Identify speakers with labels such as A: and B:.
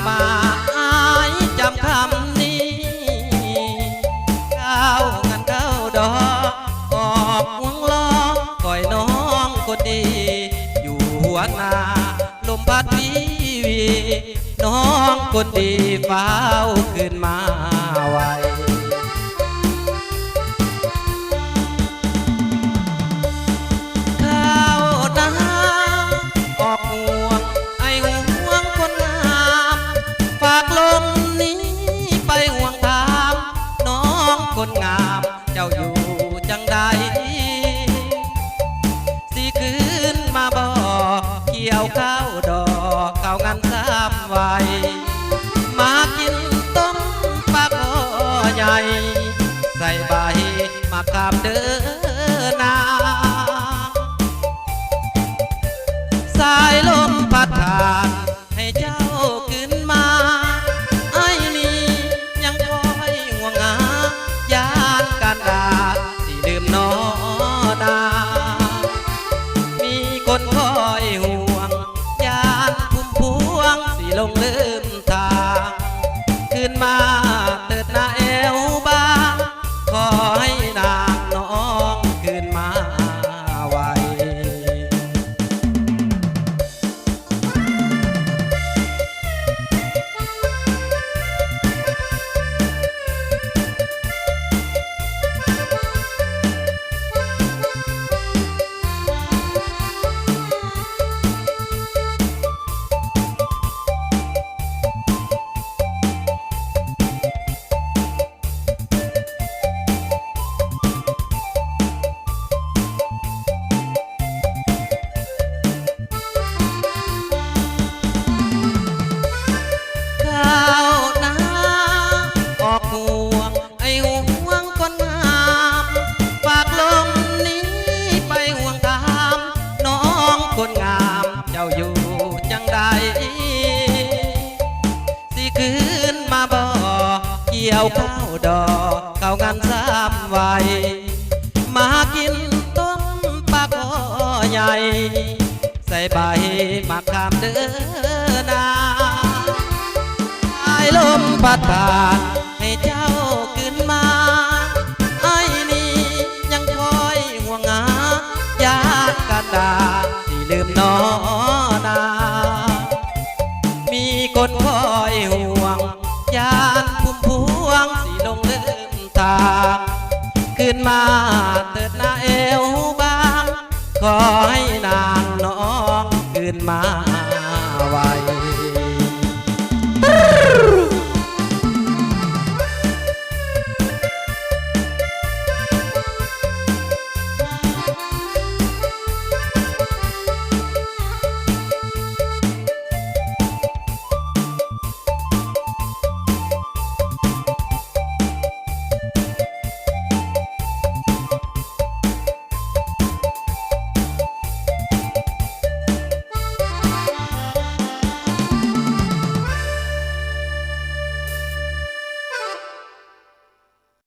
A: ำมาอายจำคำนี้เข้ากันเข้าดอกออกห่วงล้อคอยน้องคนดีอยู่หัวนาลมพัดวีวีน้องคนดีเฝ้าขึ้นมาไวคนงามเจ้าอยู่จังใดสิคืนมาบ่เกี่ยวข้าวดอกข้าวงานสามไว้มากินต้มปลาคอใหญ่ใส่ใบมะขามเด้อนาสายลมพัดผ่านให้เจ้าขึ้นมาไอ้นี่ยังคอยห่วงหายานการดาสิลืมน้อนามีคนคอยห่วงยานพุ่มพวงสิลงลืมทางขึ้นมาเติดหน้าเอวบางขอให้นางน้องขึ้นมาไวคนงามเจ้าอยู่จังใดสิคืนมาบ่เกี่ยวข้าวดอกข้าวงานสามไว้มากินต้มปลาคอใหญ่ใส่ใบมะขามเด้อนาไอ้ลมพัดผ่านให้เจ้าขึ้นมาไอ้นี่ยังคอยห่วงหายานกันดาลืมน้อนามีคนคอยห่วงยานพุ่มพวงสิลงลืมทางขึ้นมาเติดหน้าเอวบางขอให้นางน้องขึ้นมาไว